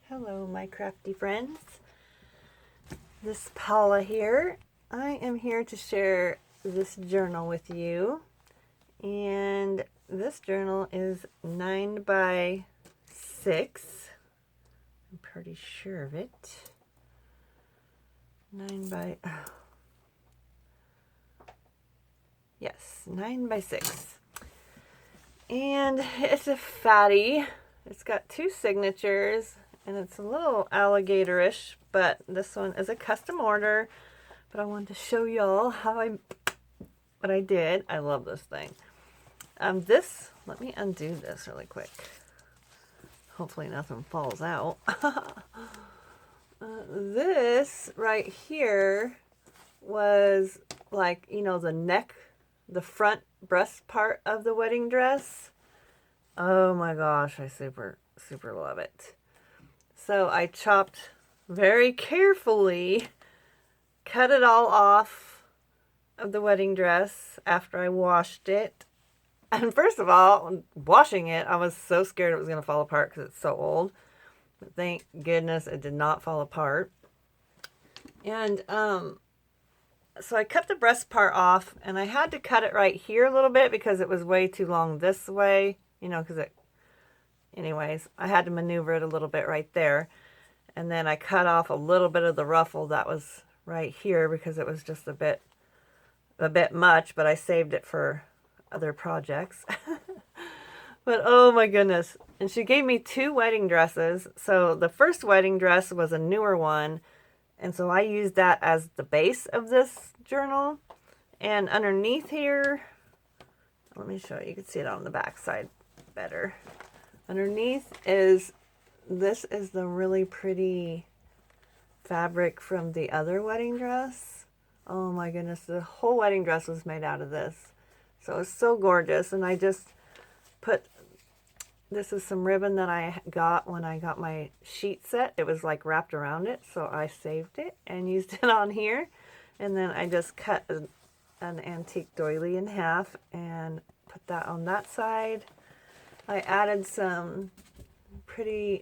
Hello, my crafty friends. This is Paula here. I am here to share this journal with you. And this journal is 9 by 6. I'm pretty sure of it. 9 by 6. And it's a fatty. It's got 2 signatures. And it's a little alligator-ish, but this one is a custom order. But I wanted to show y'all what I did. I love this thing. Let me undo this really quick. Hopefully nothing falls out. This right here was like, you know, the neck, the front breast part of the wedding dress. Oh my gosh, I super love it. So I chopped very carefully, cut it all off of the wedding dress after I washed it. And first of all, washing it, I was so scared it was going to fall apart because it's so old. But thank goodness it did not fall apart. And so I cut the breast part off, and I had to cut it right here a little bit because it was way too long this way, you know, because anyways, I had to maneuver it a little bit right there. And then I cut off a little bit of the ruffle that was right here because it was just a bit much, but I saved it for other projects. But oh my goodness. And she gave me 2 wedding dresses. So the first wedding dress was a newer one. And so I used that as the base of this journal. And underneath here, let me show you. You can see it on the back side better. Underneath this is the really pretty fabric from the other wedding dress. Oh my goodness, the whole wedding dress was made out of this. So it's so gorgeous. And I just this is some ribbon that I got when I got my sheet set. It was like wrapped around it, so I saved it and used it on here. And then I just cut an antique doily in half and put that on that side. I added some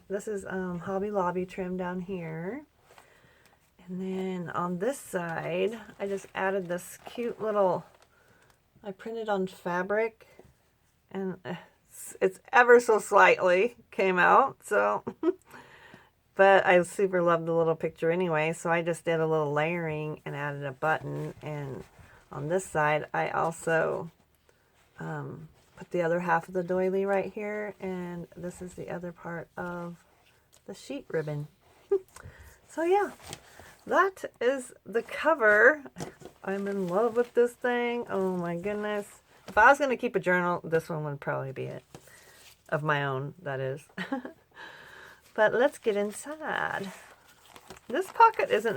this is Hobby Lobby trim down here. And then on this side, I just added this cute little, I printed on fabric, and it's ever so slightly came out, so, but I super loved the little picture anyway, so I just did a little layering and added a button. And on this side, I also put the other half of the doily right here, and this is the other part of the sheet ribbon. So yeah, that is the cover. I'm in love with this thing. Oh my goodness. If I was going to keep a journal, this one would probably be it. Of my own, that is. But let's get inside. This pocket isn't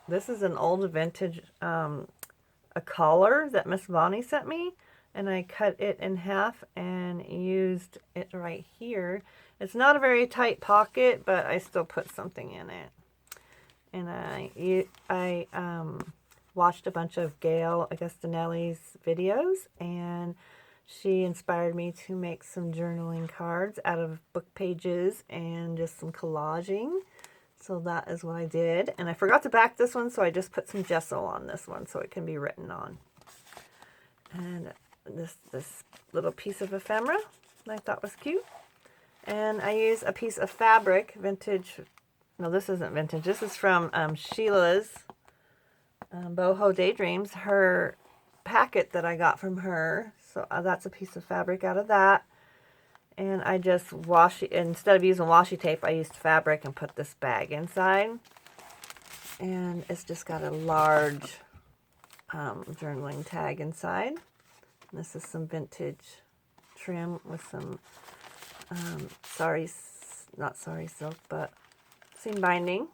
this is an old vintage, a collar that Miss Bonnie sent me. And I cut it in half and used it right here. It's not a very tight pocket, but I still put something in it. And I watched a bunch of Gail Augustinelli's videos, and she inspired me to make some journaling cards out of book pages and just some collaging. So that is what I did. And I forgot to back this one, so I just put some gesso on this one so it can be written on. And this little piece of ephemera I thought was cute. And I use a piece of fabric, vintage. No, this isn't vintage. This is from Sheila's Boho Daydreams, her packet that I got from her. So that's a piece of fabric out of that. And I just instead of using washi tape, I used fabric and put this bag inside. And it's just got a large journaling tag inside. This is some vintage trim with some not sari silk, but seam binding.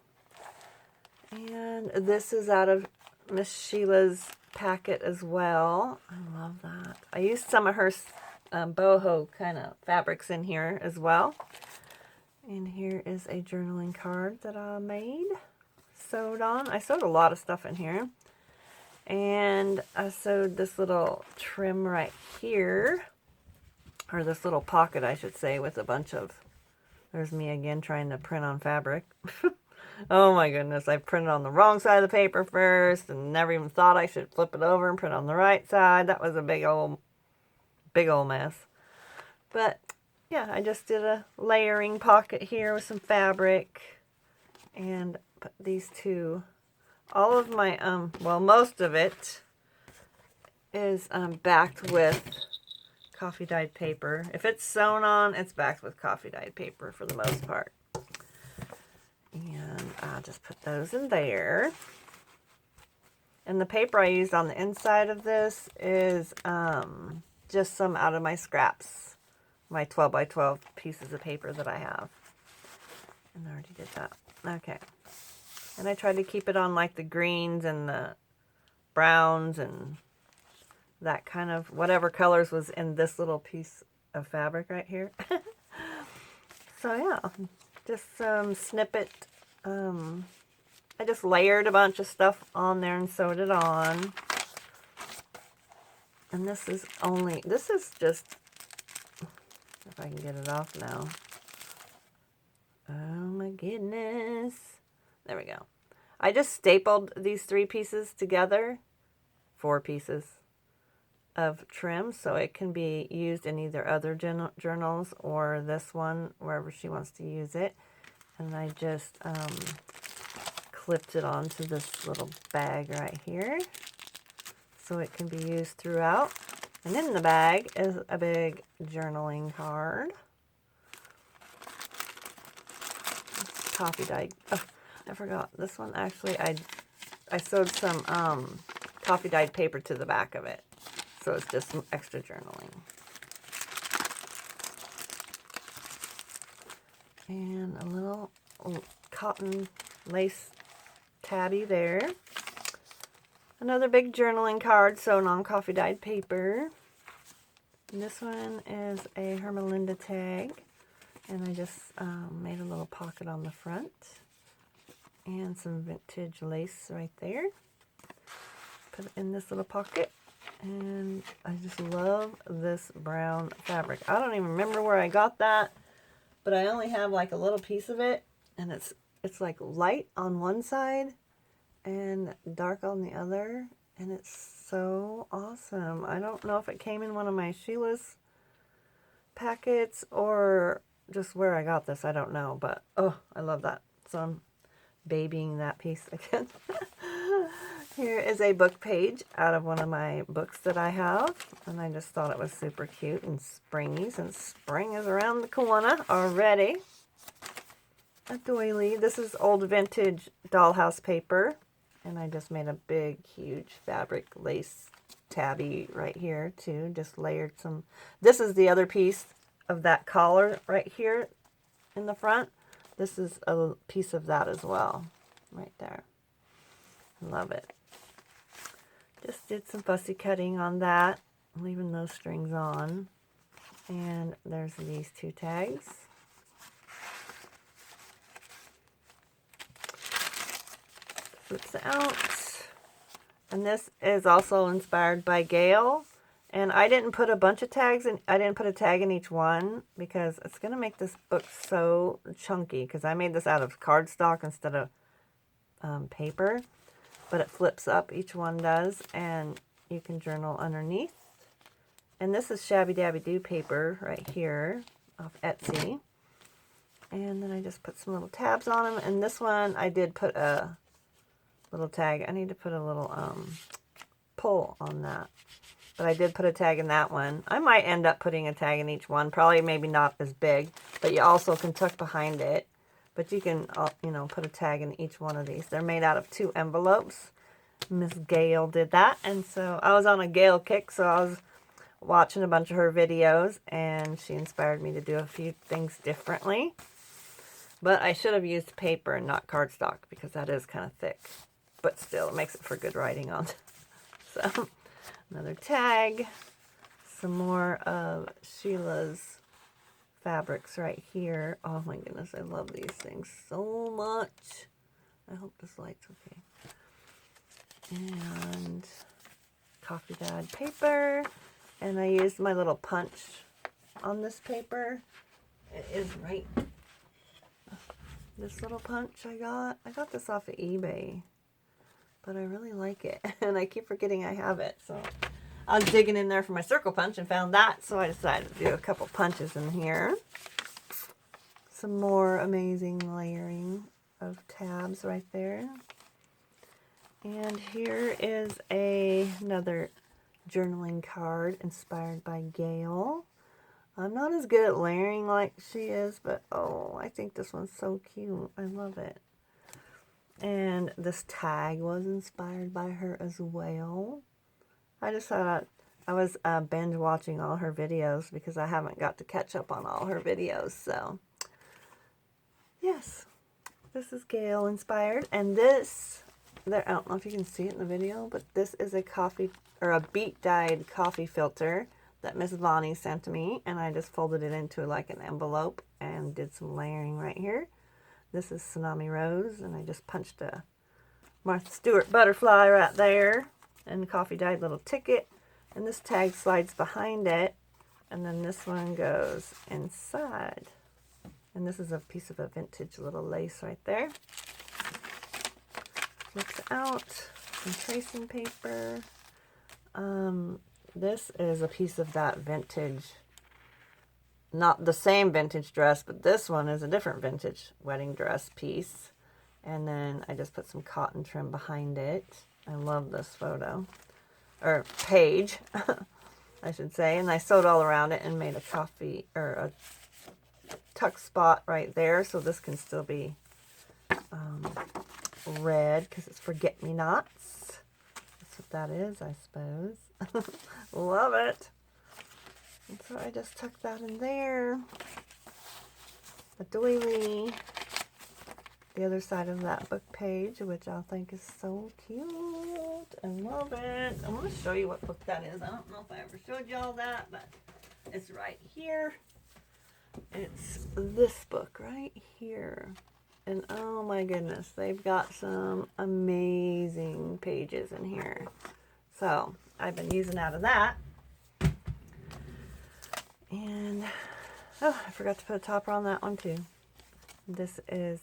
And this is out of Miss Sheila's packet as well. I love that. I used some of her boho kind of fabrics in here as well. And here is a journaling card that I made, sewed on. I sewed a lot of stuff in here. And I sewed this little trim right here, or this little pocket, I should say, with a bunch of There's me again trying to print on fabric. Oh my goodness, I printed on the wrong side of the paper first and never even thought I should flip it over and print on the right side. That was a big old mess. But yeah, I just did a layering pocket here with some fabric and put these two. All of my, well, most of it is backed with coffee dyed paper. If it's sewn on, it's backed with coffee dyed paper for the most part. And I'll just put those in there. And the paper I used on the inside of this is just some out of my scraps. My 12 by 12 pieces of paper that I have. And I already did that. Okay. And I tried to keep it on like the greens and the browns and that kind of whatever colors was in this little piece of fabric right here. So yeah, just some snippet. I just layered a bunch of stuff on there and sewed it on. And this is just, if I can get it off now. Oh my goodness. There we go. I just stapled these 3 pieces together, 4 pieces of trim, so it can be used in either other journals or this one, wherever she wants to use it. And I just clipped it onto this little bag right here, so it can be used throughout. And in the bag is a big journaling card. Coffee dyed. Oh, I forgot. This one actually, I sewed some coffee dyed paper to the back of it. So it's just some extra journaling. And a little cotton lace tabby there. Another big journaling card sewn on coffee dyed paper. And this one is a Hermelinda tag. And I just made a little pocket on the front. And some vintage lace right there. Put it in this little pocket. And I just love this brown fabric. I don't even remember where I got that, but I only have like a little piece of it, and it's like light on one side and dark on the other, and it's so awesome. I don't know if it came in one of my Sheila's packets or just where I got this. I don't know, but oh, I love that. So I'm babying that piece again. Here is a book page out of one of my books that I have, and I just thought it was super cute and springy, since spring is around the corner already. A doily. This is old vintage dollhouse paper, and I just made a big, huge fabric lace tabby right here too. Just layered some. This is the other piece of that collar right here in the front. This is a piece of that as well, right there. Love it. Just did some fussy cutting on that, leaving those strings on. And there's these 2 tags. Flips out. And this is also inspired by Gail. And I didn't put a bunch of tags in. I didn't put a tag in each one because it's going to make this book so chunky. Because I made this out of cardstock instead of paper. But it flips up, each one does, and you can journal underneath. And this is Shabby Dabby Doo paper right here off Etsy. And then I just put some little tabs on them. And this one I did put a little tag. I need to put a little pull on that. But I did put a tag in that one. I might end up putting a tag in each one. Probably maybe not as big, but you also can tuck behind it. But you can, you know, put a tag in each one of these. They're made out of 2 envelopes. Miss Gail did that. And so I was on a Gail kick, so I was watching a bunch of her videos, and she inspired me to do a few things differently. But I should have used paper and not cardstock, because that is kind of thick. But still, it makes it for good writing on. So, another tag. Some more of Sheila's fabrics right here. Oh my goodness, I love these things so much. I hope this light's okay. And coffee dyed paper. And I used my little punch on this paper. It is right This little punch I got this off of eBay, but I really like it, and I keep forgetting I have it. So I was digging in there for my circle punch and found that, so I decided to do a couple punches in here. Some more amazing layering of tabs right there. And here is another journaling card inspired by Gail. I'm not as good at layering like she is, but oh, I think this one's so cute. I love it. And this tag was inspired by her as well. I just thought I was binge watching all her videos because I haven't got to catch up on all her videos. So, yes, this is Gail inspired. And this, I don't know if you can see it in the video, but this is a coffee, or a beet dyed coffee filter that Miss Vonnie sent to me, and I just folded it into like an envelope and did some layering right here. This is Tsunami Rose, and I just punched a Martha Stewart butterfly right there, and coffee dyed little ticket, and this tag slides behind it, and then this one goes inside. And this is a piece of a vintage little lace right there. Flips out, some tracing paper. This is a piece of that vintage, not the same vintage dress, but this one is a different vintage wedding dress piece. And then I just put some cotton trim behind it. I love this photo, or page, I should say. And I sewed all around it and made a coffee, or a tuck spot right there, so this can still be red because it's forget-me-nots. That's what that is, I suppose. Love it. And so I just tucked that in there. A doily. The other side of that book page, which I think is so cute. I love it. I'm going to show you what book that is. I don't know if I ever showed y'all that, but it's right here. It's this book right here. And oh my goodness, they've got some amazing pages in here. So I've been using out of that. And oh, I forgot to put a topper on that one too. This is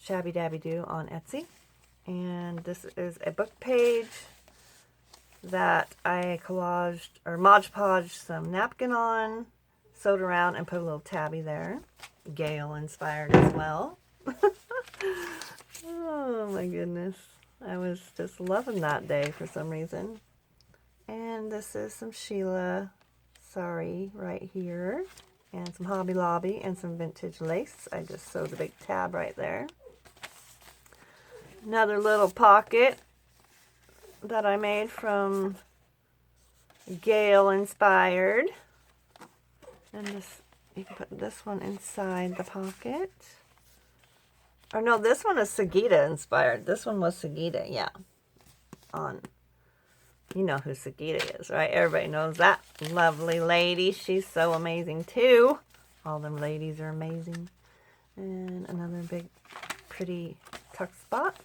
Shabby Dabby Doo on Etsy. And this is a book page that I collaged, or Mod Podged some napkin on, sewed around, and put a little tabby there. Gail inspired as well. Oh my goodness. I was just loving that day for some reason. And this is some Sheila Sorry right here. And some Hobby Lobby and some vintage lace. I just sewed a big tab right there. Another little pocket that I made from Gail inspired. And this, you can put this one inside the pocket. Or no, this one is Sagita inspired. This one was Sagita, yeah. You know who Sagita is, right? Everybody knows that lovely lady. She's so amazing too. All them ladies are amazing. And another big pretty tuck spot.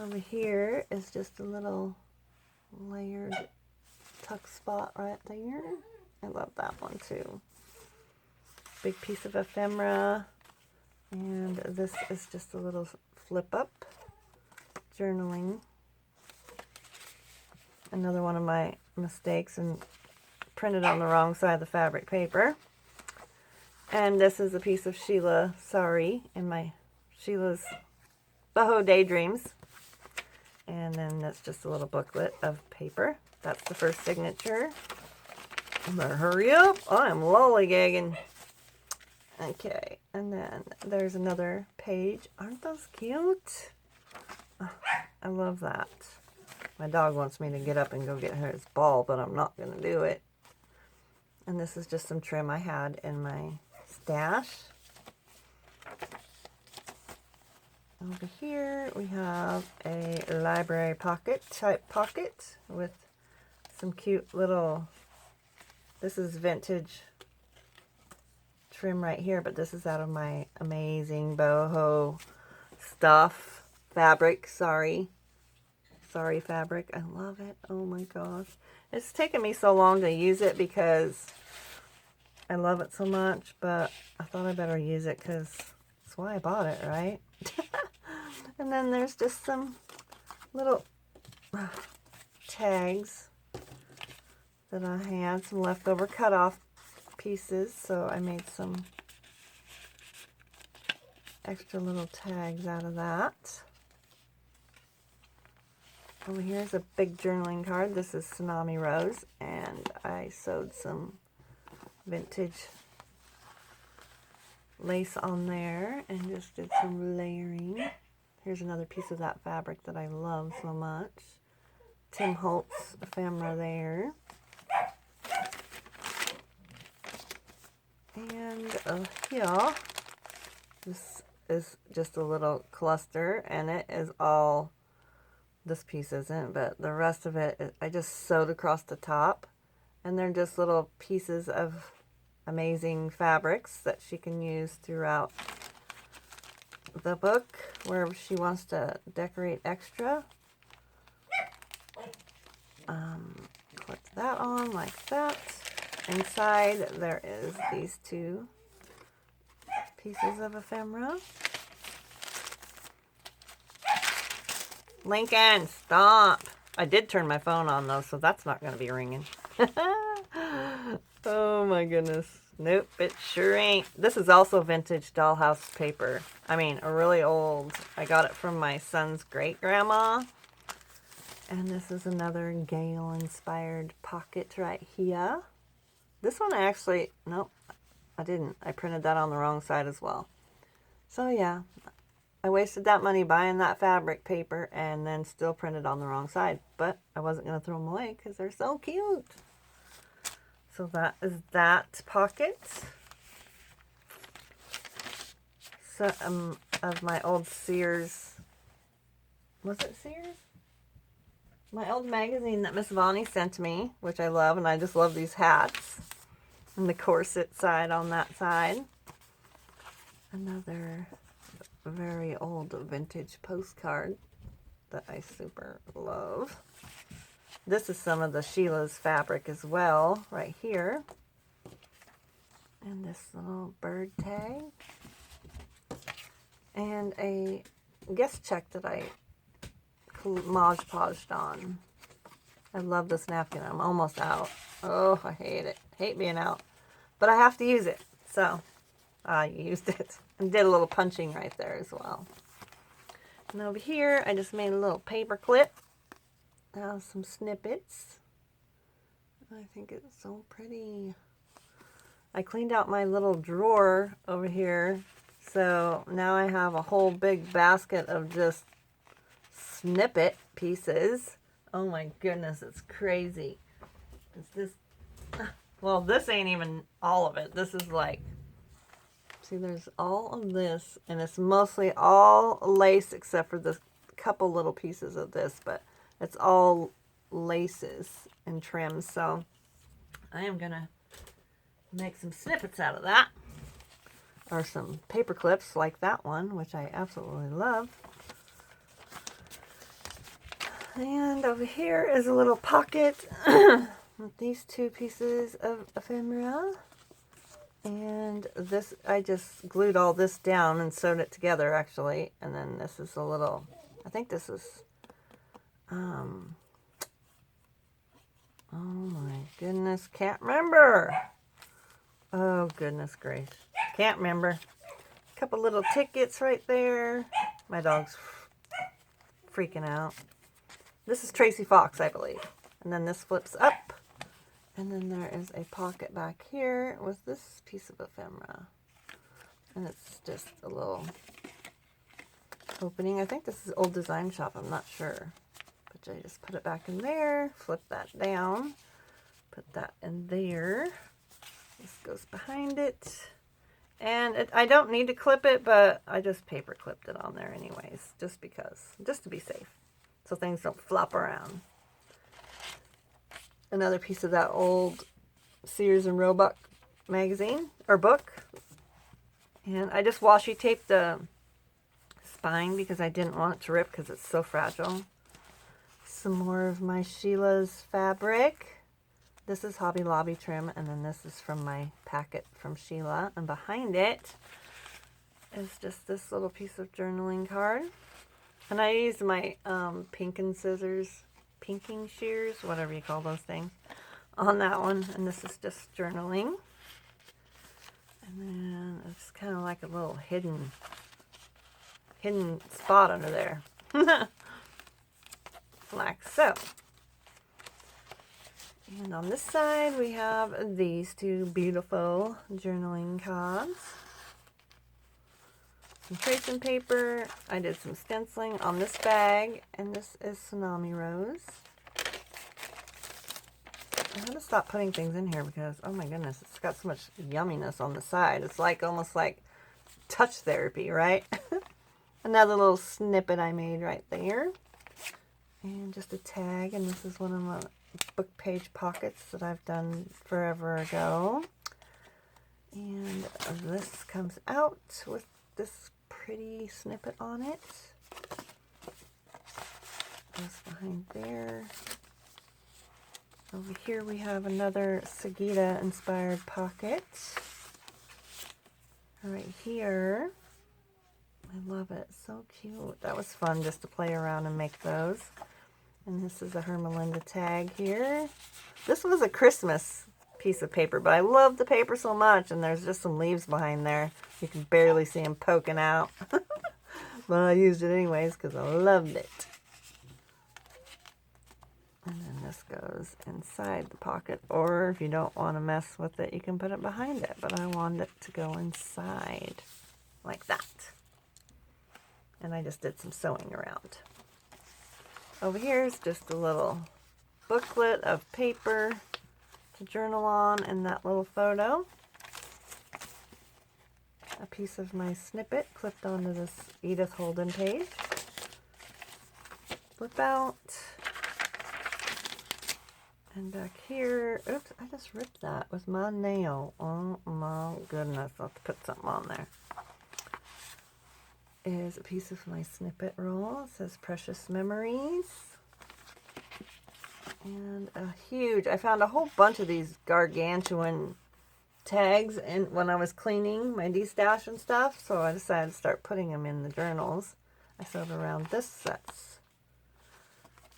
Over here is just a little layered tuck spot right there. I love that one too. Big piece of ephemera. And this is just a little flip up journaling. Another one of my mistakes, and printed on the wrong side of the fabric paper. And this is a piece of Sheila Sorry in my Sheila's Boho Daydreams. And then that's just a little booklet of paper. That's the first signature. I better hurry up. I'm lollygagging. Okay, and then there's another page. Aren't those cute? Oh, I love that. My dog wants me to get up and go get his ball, but I'm not going to do it. And this is just some trim I had in my stash. Over here we have a library pocket type pocket with some cute little, this is vintage trim right here, but this is out of my amazing boho stuff fabric. Sorry fabric. I love it. Oh my gosh, it's taken me so long to use it because I love it so much, but I thought I better use it because that's why I bought it, right? And then there's just some little tags that I had, some leftover cut off pieces, so I made some extra little tags out of that. Over here is a big journaling card. This is Tsunami Rose, and I sewed some vintage lace on there and just did some layering. Here's another piece of that fabric that I love so much. Tim Holtz ephemera there. And here, this is just a little cluster, and it is all, this piece isn't, but the rest of it, I just sewed across the top, and they're just little pieces of amazing fabrics that she can use throughout the book where she wants to decorate extra. Clip that on like that. Inside there is these two pieces of ephemera. Lincoln, stop! I did turn my phone on though, so that's not going to be ringing. Oh my goodness. Nope, it sure ain't. This is also vintage dollhouse paper. I mean, a really old. I got it from my son's great-grandma. And this is another Gale-inspired pocket right here. This one I actually, nope, I didn't. I printed that on the wrong side as well. So yeah, I wasted that money buying that fabric paper and then still printed on the wrong side. But I wasn't going to throw them away because they're so cute. So that is that pocket. Some of my old Sears, was it Sears? My old magazine that Miss Vonnie sent me, which I love, and I just love these hats. And the corset side on that side. Another very old vintage postcard that I super love. This is some of the Sheila's fabric as well, right here. And this little bird tag. And a guest check that I Mod Podged on. I love this napkin. I'm almost out. Oh, I hate it. Hate being out. But I have to use it. So, I used it. And did a little punching right there as well. And over here, I just made a little paper clip. Some snippets. I think it's so pretty. I cleaned out my little drawer over here. So, now I have a whole big basket of just snippet pieces. Oh my goodness, it's crazy. It's this, well, this ain't even all of it. This is like, see, there's all of this, and it's mostly all lace except for the couple little pieces of this, but it's all laces and trims. So I am gonna make some snippets out of that, or some paper clips like that one, which I absolutely love. And over here is a little pocket with these two pieces of ephemera. And this, I just glued all this down and sewed it together actually. And then this is a little, I think this is, oh my goodness, can't remember. Oh goodness gracious, can't remember. A couple little tickets right there. My dog's freaking out. This is Tracy Fox, I believe. And then this flips up. And then there is a pocket back here with this piece of ephemera. And it's just a little opening. I think this is Old Design Shop. I'm not sure. But I just put it back in there. Flip that down. Put that in there. This goes behind it. And I don't need to clip it, but I just paper clipped it on there anyways. Just because. Just to be safe. So things don't flop around. Another piece of that old Sears and Roebuck magazine, or book. And I just washi taped the spine because I didn't want it to rip because it's so fragile. Some more of my Sheila's fabric. This is Hobby Lobby trim, and then this is from my packet from Sheila. And behind it is just this little piece of journaling card. And I used my pinking shears, whatever you call those things, on that one. And this is just journaling. And then it's kind of like a little hidden spot under there. Like so. And on this side we have these two beautiful journaling cards. Some tracing paper. I did some stenciling on this bag, and this is Tsunami Rose. I'm going to stop putting things in here because, oh my goodness, it's got so much yumminess on the side. It's like almost like touch therapy, right? Another little snippet I made right there. And just a tag, and this is one of my book page pockets that I've done forever ago. And this comes out with this pretty snippet on it. Goes behind there. Over here we have another Sagita inspired pocket. Right here. I love it. So cute. That was fun just to play around and make those. And this is a Hermelinda tag here. This was a Christmas piece of paper, but I love the paper so much, and there's just some leaves behind there. You can barely see them poking out. But I used it anyways because I loved it. And then this goes inside the pocket, or if you don't want to mess with it, you can put it behind it. But I wanted it to go inside like that. And I just did some sewing around. Over here is just a little booklet of paper to journal on, and that little photo. A piece of my snippet clipped onto this Edith Holden page. Flip out. And back here, oops, I just ripped that with my nail. Oh my goodness, I'll have to put something on there. Is a piece of my snippet roll. It says Precious Memories. And a huge, I found a whole bunch of these gargantuan tags and when I was cleaning my de-stash and stuff, so I decided to start putting them in the journals. I sewed around this sets.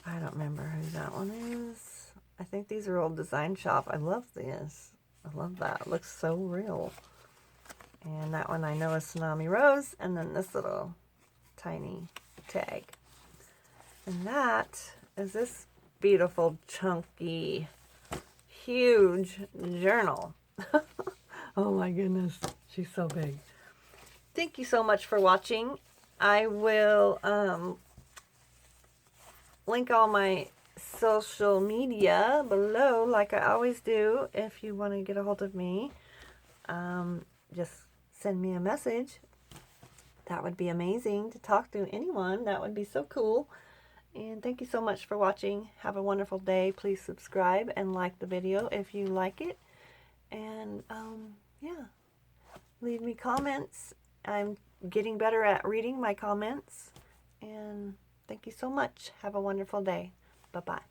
I don't remember who that one is. I think these are old Design Shop. I love this. I love that. It looks so real. And that one I know is Tsunami Rose. And then this little tiny tag. And that is this beautiful, chunky, huge journal. Oh my goodness. She's so big. Thank you so much for watching. I will link all my social media below like I always do. If you want to get a hold of me, just send me a message. That would be amazing to talk to anyone. That would be so cool. And thank you so much for watching. Have a wonderful day. Please subscribe and like the video if you like it. And yeah, leave me comments. I'm getting better at reading my comments. And thank you so much. Have a wonderful day. Bye-bye.